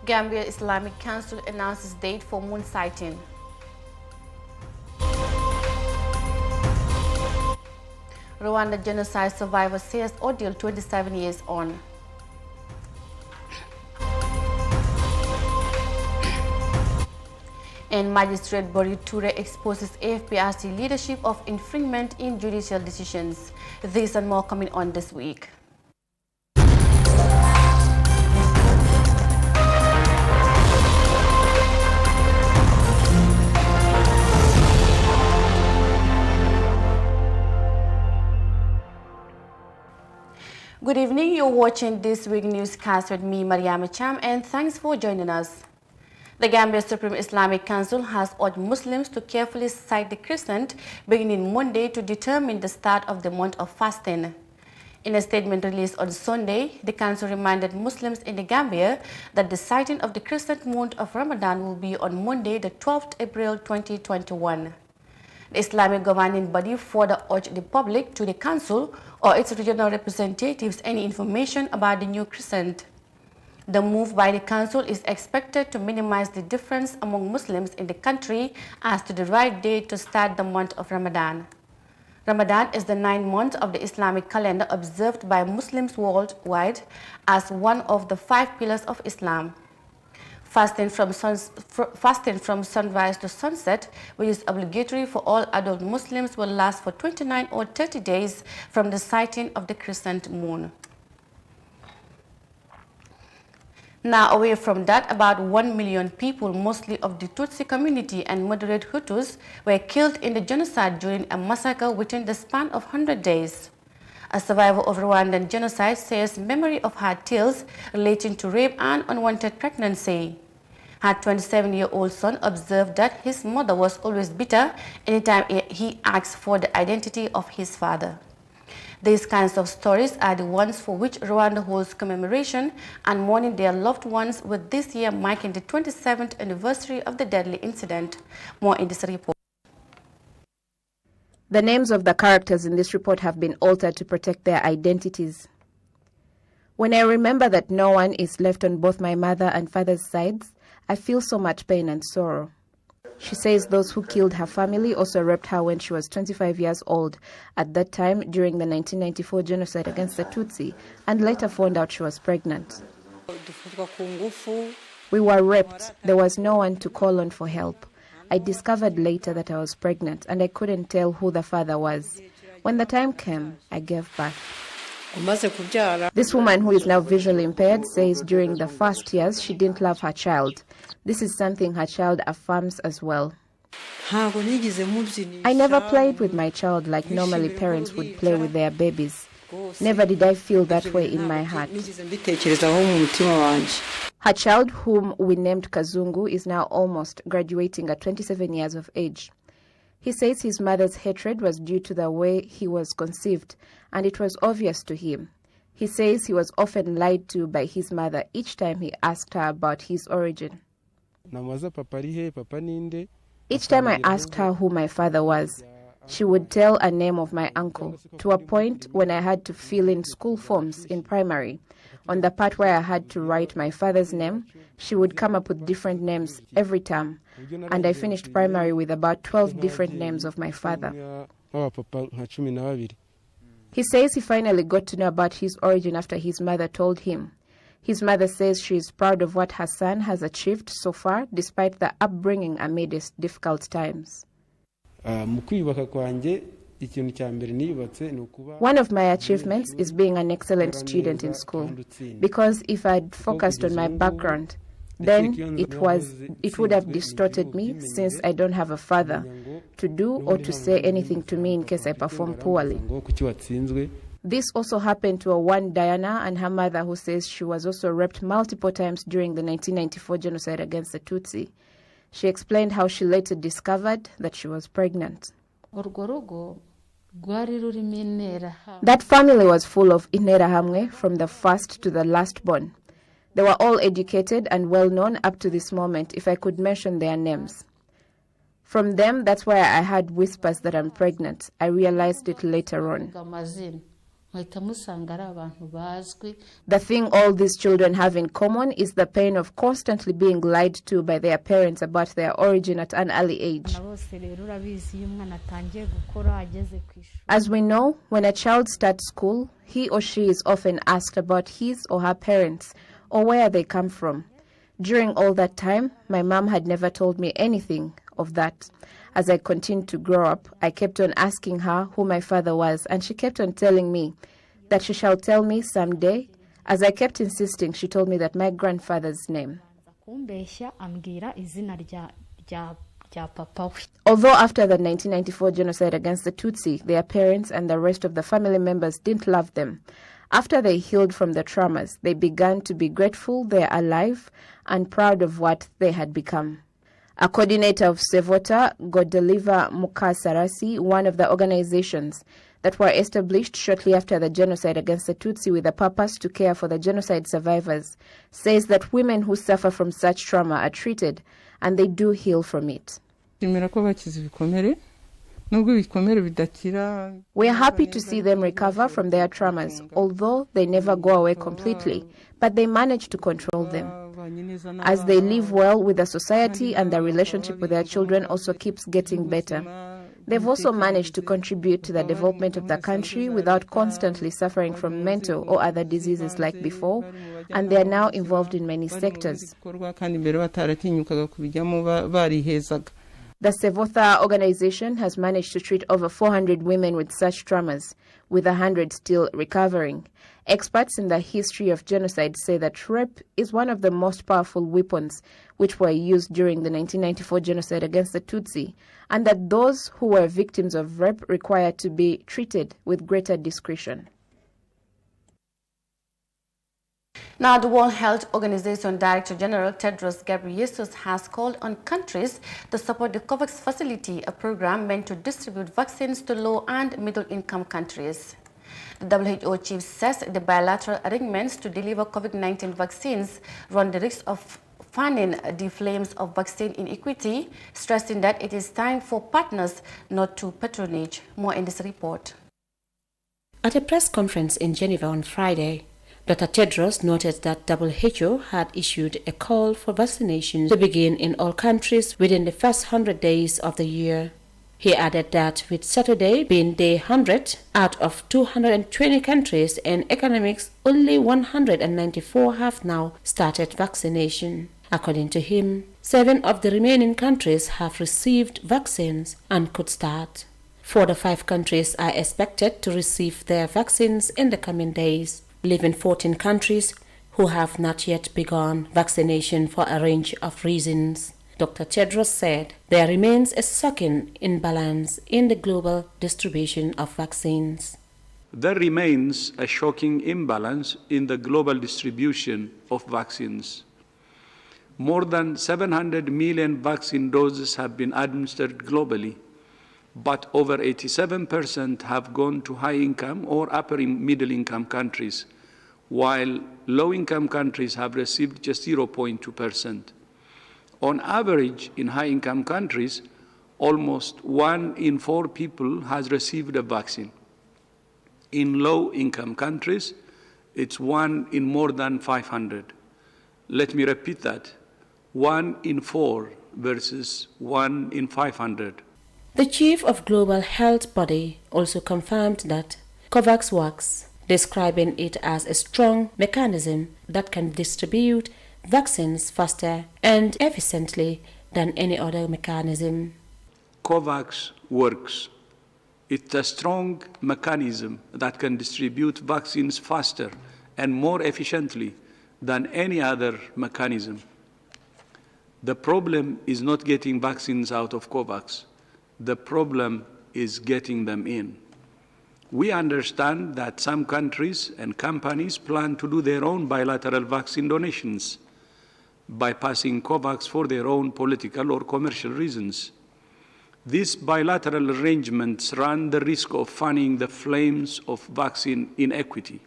Gambia Islamic Council announces date for moon sighting. Rwanda genocide survivor says ordeal 27 years on. And Magistrate Bori Toure exposes AFPRC leadership of infringement in judicial decisions. This and more coming on this week. Good evening, you're watching This Week Newscast with me, Mariama Cham, and thanks for joining us. The Gambia Supreme Islamic Council has urged Muslims to carefully sight the crescent beginning Monday to determine the start of the month of fasting. In a statement released on Sunday, the Council reminded Muslims in the Gambia that the sighting of the crescent moon of Ramadan will be on Monday, the 12th April 2021. The Islamic governing body further urged the public to the Council or its regional representatives any information about the new crescent. The move by the Council is expected to minimize the difference among Muslims in the country as to the right day to start the month of Ramadan. Ramadan is the 9th month of the Islamic calendar observed by Muslims worldwide as one of the 5 pillars of Islam. Fasting from sunrise to sunset, which is obligatory for all adult Muslims, will last for 29 or 30 days from the sighting of the crescent moon. Now, away from that, about 1 million people, mostly of the Tutsi community and moderate Hutus, were killed in the genocide during a massacre within the span of 100 days. A survivor of Rwandan genocide says memory of her tales relating to rape and unwanted pregnancy. Her 27-year-old son observed that his mother was always bitter anytime he asked for the identity of his father. These kinds of stories are the ones for which Rwanda holds commemoration and mourning their loved ones, with this year marking the 27th anniversary of the deadly incident. More in this report. The names of the characters in this report have been altered to protect their identities. When I remember that no one is left on both my mother and father's sides, I feel so much pain and sorrow. She says those who killed her family also raped her when she was 25 years old, at that time during the 1994 genocide against the Tutsi, and later found out she was pregnant. We were raped. There was no one to call on for help. I discovered later that I was pregnant and I couldn't tell who the father was. When the time came, I gave birth. This woman, who is now visually impaired, says during the first years she didn't love her child. This is something her child affirms as well. I never played with my child like normally parents would play with their babies. Never did I feel that way in my heart. Her child, whom we named Kazungu, is now almost graduating at 27 years of age. He says his mother's hatred was due to the way he was conceived, and it was obvious to him. He says he was often lied to by his mother each time he asked her about his origin. Each time I asked her who my father was, she would tell a name of my uncle, to a point when I had to fill in school forms in primary. On the part where I had to write my father's name, she would come up with different names every term, and I finished primary with about 12 different names of my father. He says he finally got to know about his origin after his mother told him. His mother says she is proud of what her son has achieved so far, despite the upbringing amidst difficult times. One of my achievements is being an excellent student in school, because if I'd focused on my background, then it would have distorted me, since I don't have a father to do or to say anything to me in case I perform poorly. This also happened to one Diana and her mother, who says she was also raped multiple times during the 1994 genocide against the Tutsi. She explained how she later discovered that she was pregnant. That family was full of Interahamwe from the first to the last born. They were all educated and well known up to this moment, if I could mention their names. From them, that's why I had whispers that I'm pregnant. I realized it later on. The thing all these children have in common is the pain of constantly being lied to by their parents about their origin at an early age. As we know, when a child starts school, he or she is often asked about his or her parents or where they come from. During all that time, my mom had never told me anything of that. As I continued to grow up, I kept on asking her who my father was, and she kept on telling me that she shall tell me someday. As I kept insisting, she told me that my grandfather's name. Although after the 1994 genocide against the Tutsi, their parents and the rest of the family members didn't love them, after they healed from the traumas, they began to be grateful they're alive and proud of what they had become. A coordinator of Sevota, Godeliva Mukasarasi, one of the organizations that were established shortly after the genocide against the Tutsi with a purpose to care for the genocide survivors, says that women who suffer from such trauma are treated and they do heal from it. We are happy to see them recover from their traumas, although they never go away completely, but they manage to control them. As they live well with the society and their relationship with their children also keeps getting better. They've also managed to contribute to the development of the country without constantly suffering from mental or other diseases like before, and they are now involved in many sectors. The Sevotha organization has managed to treat over 400 women with such traumas, with 100 still recovering. Experts in the history of genocide say that rape is one of the most powerful weapons which were used during the 1994 genocide against the Tutsi, and that those who were victims of rape require to be treated with greater discretion. Now, the World Health Organization Director General Tedros Ghebreyesus has called on countries to support the COVAX facility, a program meant to distribute vaccines to low and middle-income countries. The WHO chief says the bilateral arrangements to deliver COVID-19 vaccines run the risk of fanning the flames of vaccine inequity, stressing that it is time for partners not to patronage. More in this report. At a press conference in Geneva on Friday, Dr. Tedros noted that WHO had issued a call for vaccination to begin in all countries within the first 100 days of the year. He added that with Saturday being day 100, out of 220 countries and economies, only 194 have now started vaccination. According to him, 7 of the remaining countries have received vaccines and could start. 4 to 5 countries are expected to receive their vaccines in the coming days, leaving 14 countries who have not yet begun vaccination for a range of reasons. Dr. Tedros said there remains a shocking imbalance in the global distribution of vaccines. There remains a shocking imbalance in the global distribution of vaccines. More than 700 million vaccine doses have been administered globally, but over 87% have gone to high-income or upper-middle-income countries, while low-income countries have received just 0.2%. On average, in high-income countries, almost 1 in 4 people has received a vaccine. In low-income countries, it's 1 in more than 500. Let me repeat that. 1 in 4 versus 1 in 500. The chief of Global Health Body also confirmed that COVAX works, describing it as a strong mechanism that can distribute vaccines faster and efficiently than any other mechanism. COVAX works. It's a strong mechanism that can distribute vaccines faster and more efficiently than any other mechanism. The problem is not getting vaccines out of COVAX. The problem is getting them in. We understand that some countries and companies plan to do their own bilateral vaccine donations, bypassing COVAX for their own political or commercial reasons. These bilateral arrangements run the risk of fanning the flames of vaccine inequity.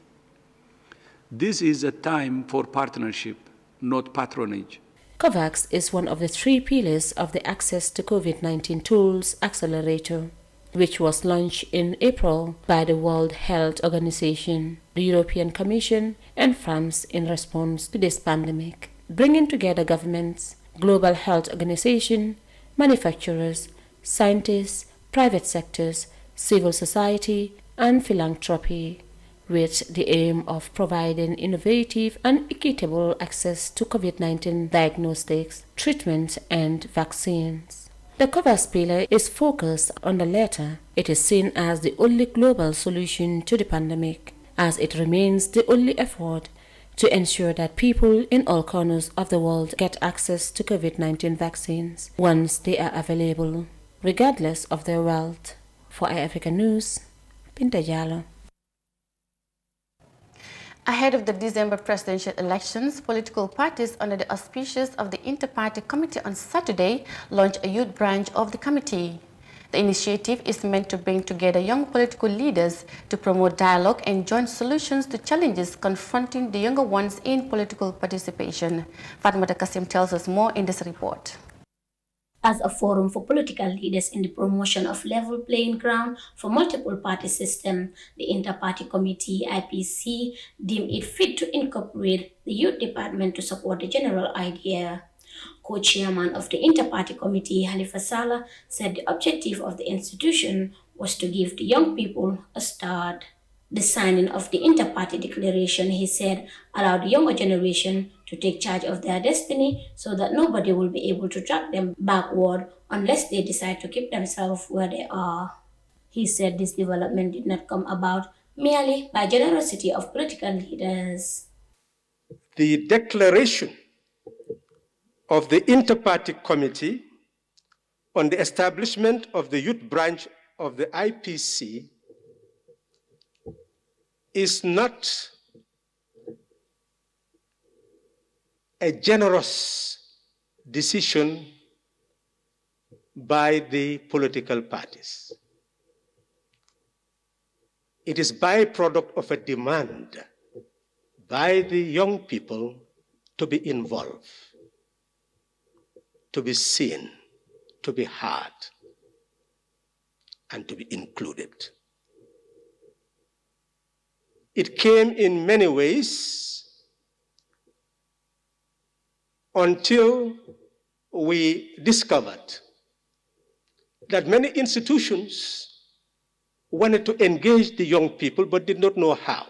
This is a time for partnership, not patronage. COVAX is one of the 3 pillars of the Access to COVID-19 Tools Accelerator. which was launched in April by the World Health Organization, the European Commission, and France in response to this pandemic, bringing together governments, global health organizations, manufacturers, scientists, private sectors, civil society, and philanthropy, with the aim of providing innovative and equitable access to COVID-19 diagnostics, treatment, and vaccines. The COVAX pillar is focused on the latter. It is seen as the only global solution to the pandemic, as it remains the only effort to ensure that people in all corners of the world get access to COVID-19 vaccines once they are available, regardless of their wealth. For iAfrica News, Pinta Jallo. Ahead of the December presidential elections, political parties under the auspices of the Inter-Party Committee on Saturday launched a youth branch of the committee. The initiative is meant to bring together young political leaders to promote dialogue and joint solutions to challenges confronting the younger ones in political participation. Fatmata Kasim tells us more in this report. As a forum for political leaders in the promotion of level playing ground for multiple party system, the Inter-Party Committee IPC deemed it fit to incorporate the youth department to support the general idea. Co-chairman of the Inter-Party Committee, Halifa Saleh, said the objective of the institution was to give the young people a start. The signing of the Inter-Party Declaration, he said, allowed the younger generation to take charge of their destiny so that nobody will be able to drag them backward unless they decide to keep themselves where they are. He said this development did not come about merely by generosity of political leaders. The declaration of the Inter-Party Committee on the establishment of the youth branch of the IPC is not a generous decision by the political parties. It is byproduct of a demand by the young people to be involved, to be seen, to be heard, and to be included. It came in many ways until we discovered that many institutions wanted to engage the young people but did not know how.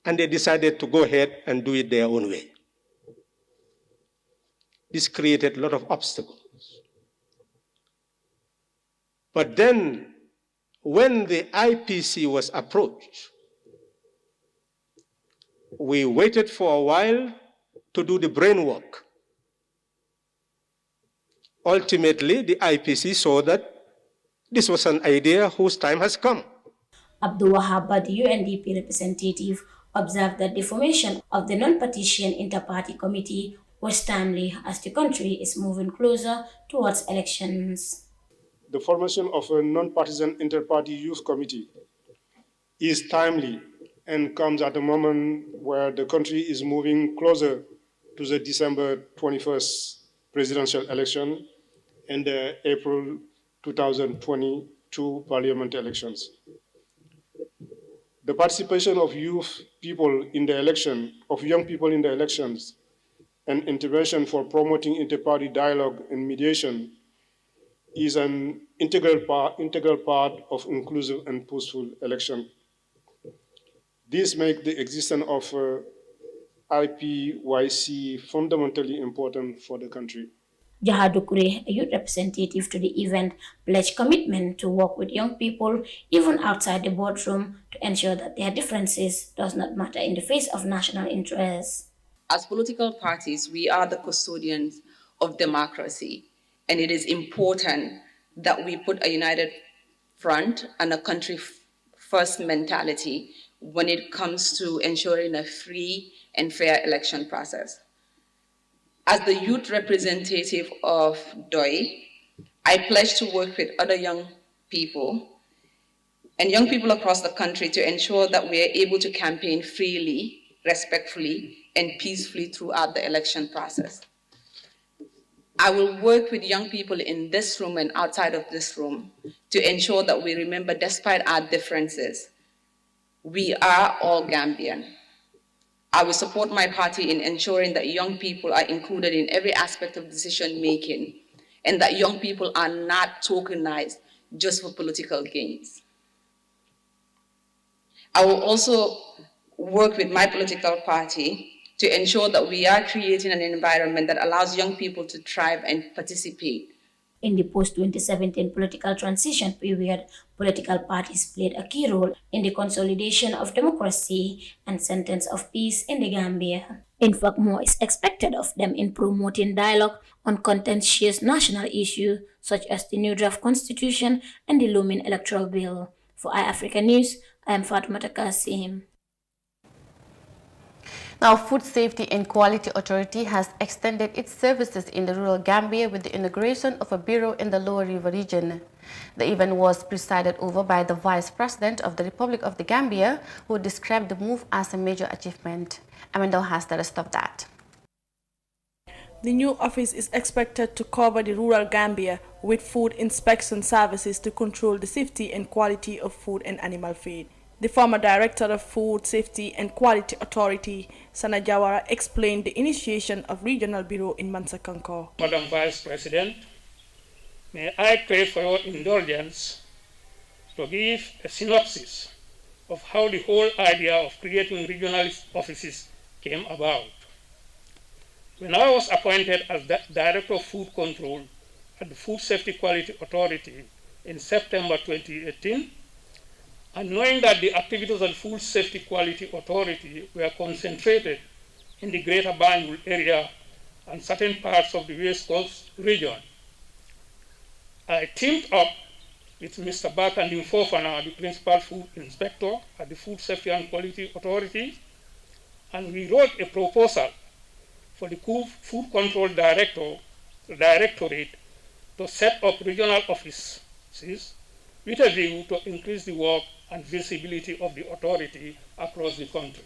And they decided to go ahead and do it their own way. This created a lot of obstacles. But then, when the IPC was approached, we waited for a while to do the brain work. Ultimately, the IPC saw that this was an idea whose time has come. Abdul Wahab, the UNDP representative, observed that the formation of the non-partisan Inter-Party Committee was timely as the country is moving closer towards elections. The formation of a non-partisan Inter-Party Youth Committee is timely and comes at a moment where the country is moving closer to the December 21st presidential election and the April 2022 parliament elections. The participation of young people in the elections and intervention for promoting inter-party dialogue and mediation is an integral part of inclusive and peaceful election. This makes the existence of IPYC fundamentally important for the country. Jahadukure, a youth representative to the event, pledged commitment to work with young people even outside the boardroom to ensure that their differences does not matter in the face of national interests. As political parties, we are the custodians of democracy, and it is important that we put a united front and a country-first mentality when it comes to ensuring a free and fair election process. As the youth representative of DOI, I pledge to work with other young people and young people across the country to ensure that we are able to campaign freely, respectfully, and peacefully throughout the election process. I will work with young people in this room and outside of this room to ensure that we remember, despite our differences, we are all Gambian. I will support my party in ensuring that young people are included in every aspect of decision making and that young people are not tokenized just for political gains. I will also work with my political party to ensure that we are creating an environment that allows young people to thrive and participate. In the post-2017 political transition period, political parties played a key role in the consolidation of democracy and sentence of peace in the Gambia. In fact, more is expected of them in promoting dialogue on contentious national issues such as the new draft constitution and the looming electoral bill. For iAfrica News, I am Fatoumata Kasim. Now, Food Safety and Quality Authority has extended its services in the rural Gambia with the inauguration of a bureau in the Lower River region. The event was presided over by the Vice President of the Republic of the Gambia, who described the move as a major achievement. Amanda has the rest of that. The new office is expected to cover the rural Gambia with food inspection services to control the safety and quality of food and animal feed. The former director of Food Safety and Quality Authority, Sana Jawara, explained the initiation of Regional Bureau in Mansakanko. Madam Vice President, may I pray for your indulgence to give a synopsis of how the whole idea of creating regional offices came about. When I was appointed as Director of Food Control at the Food Safety Quality Authority in September 2018, and knowing that the activities of the Food Safety Quality Authority were concentrated in the Greater Banjul area and certain parts of the West Coast region, I teamed up with Mr. Bakandin Fofana, the Principal Food Inspector at the Food Safety and Quality Authority, and we wrote a proposal for the Food Control Directorate to set up regional offices with a view to increase the work and visibility of the authority across the country.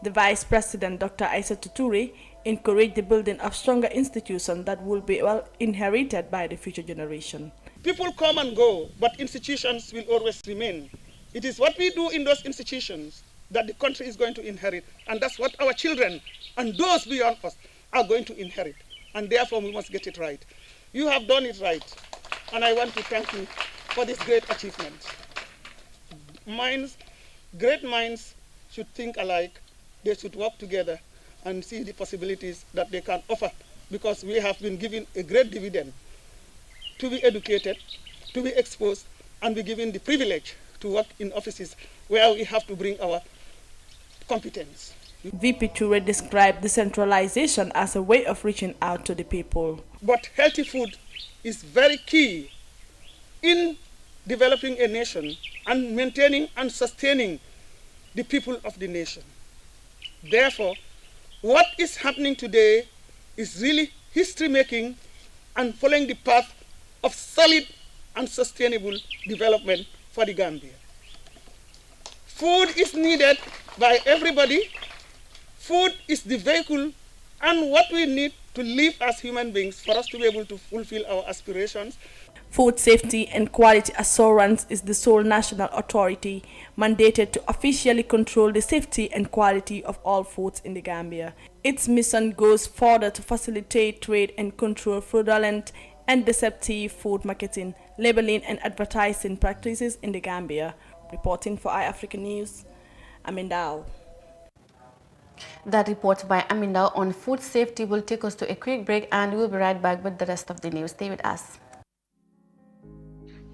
The Vice President, Dr. Aissatou Touré, encouraged the building of stronger institutions that will be well inherited by the future generation. People come and go, but institutions will always remain. It is what we do in those institutions that the country is going to inherit, and that's what our children and those beyond us are going to inherit, and therefore we must get it right. You have done it right, and I want to thank you for this great achievement. Great minds should think alike. They should work together and see the possibilities that they can offer, because we have been given a great dividend to be educated, to be exposed, and be given the privilege to work in offices where we have to bring our competence. VP Touré described decentralization as a way of reaching out to the people. But healthy food is very key in developing a nation and maintaining and sustaining the people of the nation. Therefore, what is happening today is really history-making and following the path of solid and sustainable development for the Gambia. Food is needed by everybody. Food is the vehicle and what we need to live as human beings for us to be able to fulfill our aspirations. Food Safety and Quality Assurance is the sole national authority mandated to officially control the safety and quality of all foods in the Gambia. Its mission goes further to facilitate trade and control fraudulent and deceptive food marketing, labeling and advertising practices in the Gambia. Reporting for iAfrica News, Amindao. That report by Amindao on food safety will take us to a quick break, and we'll be right back with the rest of the news. Stay with us.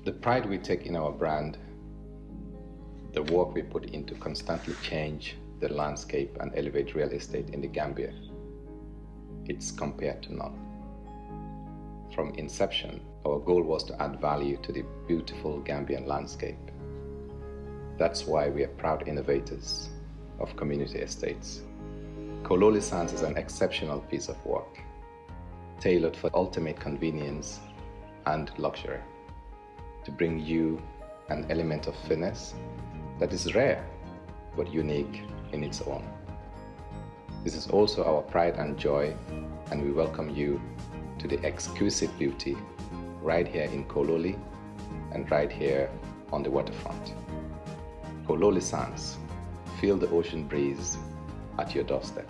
The pride we take in our brand, the work we put into constantly change the landscape and elevate real estate in the Gambia, it's compared to none. From inception, our goal was to add value to the beautiful Gambian landscape. That's why we are proud innovators of community estates. Kololi Sands is an exceptional piece of work, tailored for ultimate convenience and luxury, to bring you an element of finesse that is rare but unique in its own. This is also our pride and joy, and we welcome you to the exquisite beauty right here in Kololi and right here on the waterfront. Kololi Sands, feel the ocean breeze at your doorstep.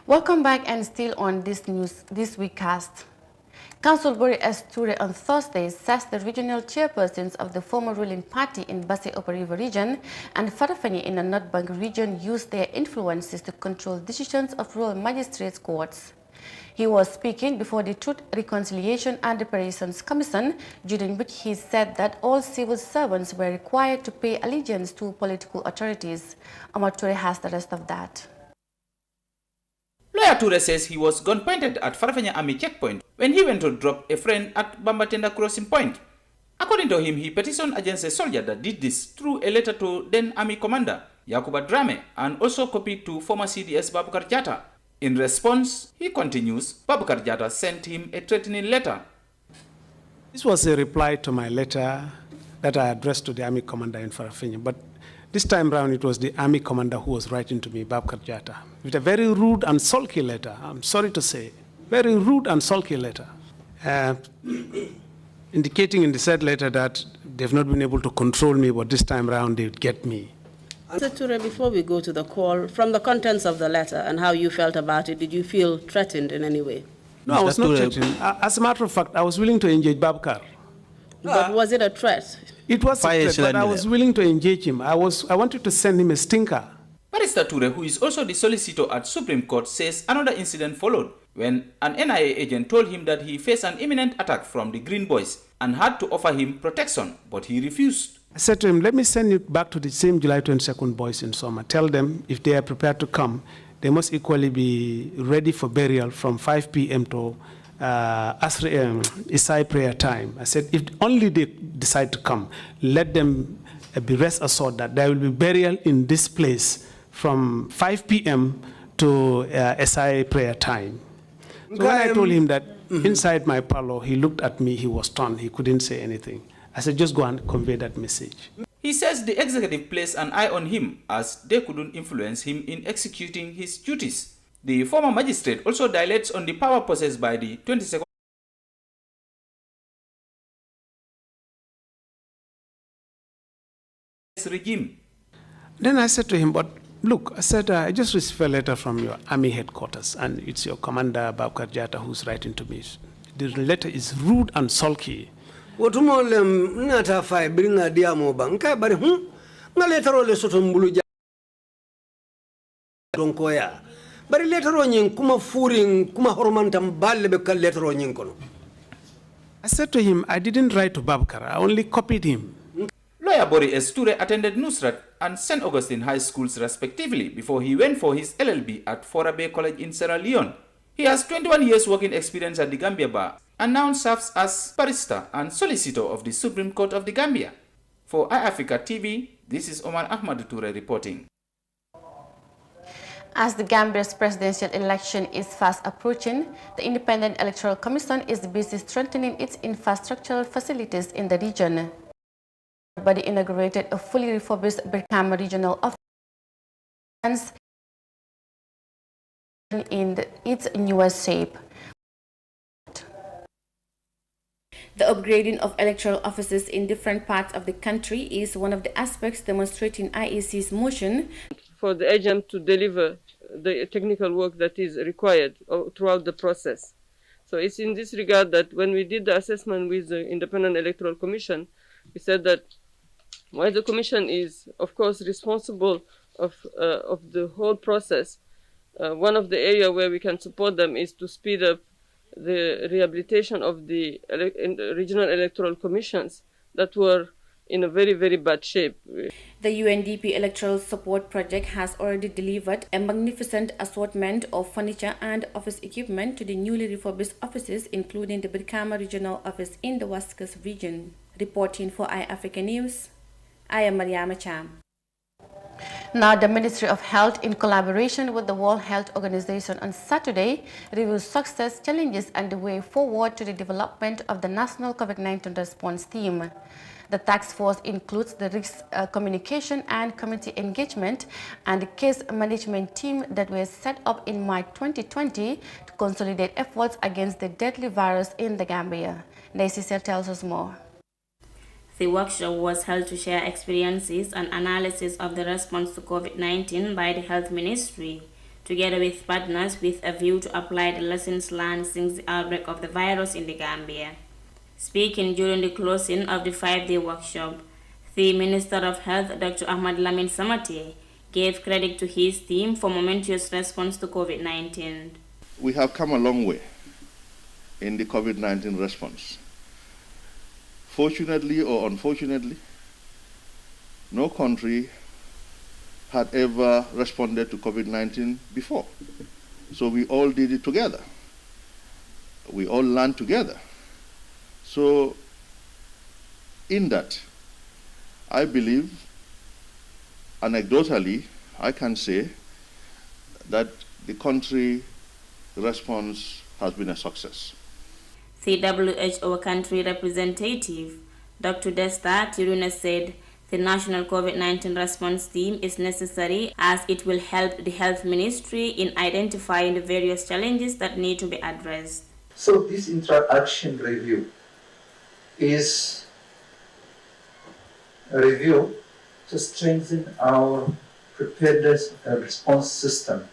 Welcome back, and still on this week cast. Council Bori S. Ture on Thursday says the regional chairpersons of the former ruling party in Basse Upper River region and Farafenni in the North Bank region used their influences to control decisions of rural magistrates' courts. He was speaking before the Truth, Reconciliation and Reparations Commission, during which he said that all civil servants were required to pay allegiance to political authorities. Omar Ture has the rest of that. Lawyer Ture says he was gun-pointed at Farafenni Army checkpoint when he went to drop a friend at Bambatenda crossing point. According to him, he petitioned against a soldier that did this through a letter to then Army Commander Yakuba Drame and also copied to former CDS Babukar Jatta. In response, he continues, Babukar Jatta sent him a threatening letter. This was a reply to my letter that I addressed to the Army Commander in Farafenni, but this time round, it was the Army Commander who was writing to me, Babukar Jatta, with a very rude and sulky letter. I'm sorry to say, very rude and sulky letter, indicating in the said letter that they've not been able to control me, but this time round they'd get me. Mr. Ture, before we go to the call, from the contents of the letter and how you felt about it, did you feel threatened in any way? No, I was not threatened. As a matter of fact, I was willing to engage Babukar. But was it a threat? It was a threat, but I was willing to engage him. I wanted to send him a stinker. Barrister Ture, who is also the solicitor at Supreme Court, says another incident followed when an NIA agent told him that he faced an imminent attack from the Green Boys and had to offer him protection, but he refused. I said to him, let me send you back to the same July 22nd boys in Soma. Tell them if they are prepared to come, they must equally be ready for burial from 5 p.m. to Isai prayer time. I said, if only they decide to come, let them be rest assured that there will be burial in this place from 5 p.m. to Isai prayer time. So when I told him that inside my parlor, he looked at me, he was stunned, he couldn't say anything. I said, just go and convey that message. He says the executive placed an eye on him as they couldn't influence him in executing his duties. The former magistrate also dilates on the power possessed by the 22nd regime. Then I said to him, but look, I said, I just received a letter from your army headquarters, and it's your commander, Babukar Jatta, who's writing to me. The letter is rude and sulky. Wotumolem nata fay bringa diamo banka bari nga letero le soto mbulu donkoya bari letero nyin kuma furing kuma hormantam balle be kal letero nyin kono. I said to him, I didn't write to Babukar, I only copied him. Lawyer Bori S. Ture attended Nusrat and St. Augustine High Schools respectively before he went for his LLB at Forabe College in Sierra Leone. He has 21 years working experience at the Gambia Bar and now serves as barrister and solicitor of the Supreme Court of the Gambia. For iAfrica TV, this is Omar Ahmad Ture reporting. As the Gambia's presidential election is fast approaching, the Independent Electoral Commission is busy strengthening its infrastructural facilities in the region. The body inaugurated a fully refurbished Brikama regional office in its newest shape. The upgrading of electoral offices in different parts of the country is one of the aspects demonstrating IEC's motion for the agent to deliver the technical work that is required throughout the process. So it's in this regard that when we did the assessment with the Independent Electoral Commission, we said that while the Commission is, of course, responsible of the whole process, one of the areas where we can support them is to speed up the rehabilitation of the regional electoral commissions that were in a very, very bad shape. The UNDP Electoral Support Project has already delivered a magnificent assortment of furniture and office equipment to the newly refurbished offices, including the Brikama Regional Office in the West Coast region. Reporting for iAfrica News, I am Mariama Cham. Now, the Ministry of Health, in collaboration with the World Health Organization on Saturday, reviewed success, challenges, and the way forward to the development of the National COVID-19 Response Team. The task force includes the risk communication and community engagement and the case management team that were set up in March 2020 to consolidate efforts against the deadly virus in the Gambia. Judicial tells us more. The workshop was held to share experiences and analysis of the response to COVID-19 by the Health Ministry, together with partners with a view to apply the lessons learned since the outbreak of the virus in the Gambia. Speaking during the closing of the 5-day workshop, the Minister of Health, Dr. Ahmad Lamin Samate, gave credit to his team for momentous response to COVID-19. We have come a long way in the COVID-19 response. Fortunately or unfortunately, no country had ever responded to COVID-19 before. So we all did it together. We all learned together. So in that, I believe, anecdotally, I can say that the country response has been a success. The WHO country representative, Dr. Desta Tiruna, said the national COVID-19 response team is necessary as it will help the health ministry in identifying the various challenges that need to be addressed. So this interaction review is a review to strengthen our preparedness and response system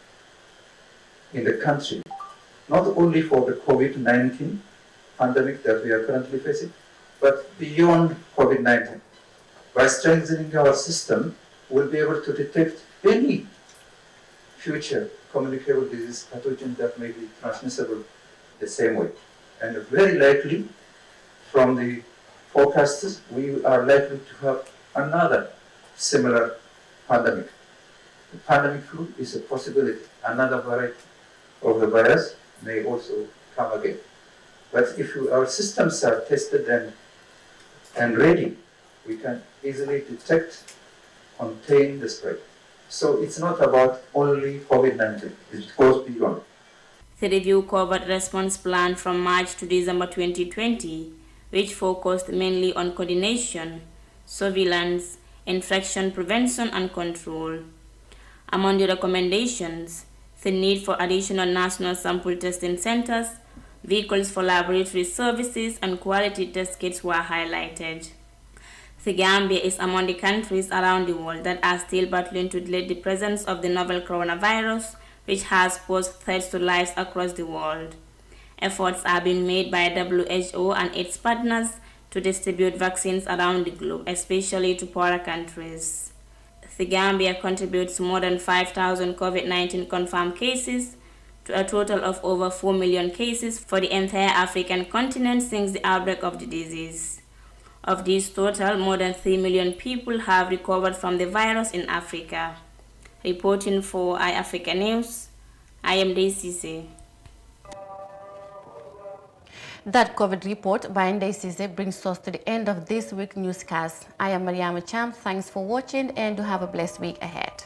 in the country, not only for the COVID-19 pandemic that we are currently facing, but beyond COVID-19. By strengthening our system, we'll be able to detect any future communicable disease pathogen that may be transmissible the same way. And very likely, from the forecasts, we are likely to have another similar pandemic. The pandemic flu is a possibility. Another variety of the virus may also come again. But if our systems are tested and ready, we can easily detect, contain the spread. So it's not about only COVID-19, it goes beyond. The review covered response plan from March to December 2020, which focused mainly on coordination, surveillance, infection prevention and control. Among the recommendations, the need for additional national sample testing centers, vehicles for laboratory services, and quality test kits were highlighted. The Gambia is among the countries around the world that are still battling to delay the presence of the novel coronavirus, which has posed threats to lives across the world. Efforts are being made by WHO and its partners to distribute vaccines around the globe, especially to poorer countries. The Gambia contributes more than 5,000 COVID-19 confirmed cases to a total of over 4 million cases for the entire African continent since the outbreak of the disease. Of this total, more than 3 million people have recovered from the virus in Africa. Reporting for iAfrica News, I am Daisy. That COVID report by Ndayisize brings us to the end of this week's newscast. I am Mariama Cham. Thanks for watching and do have a blessed week ahead.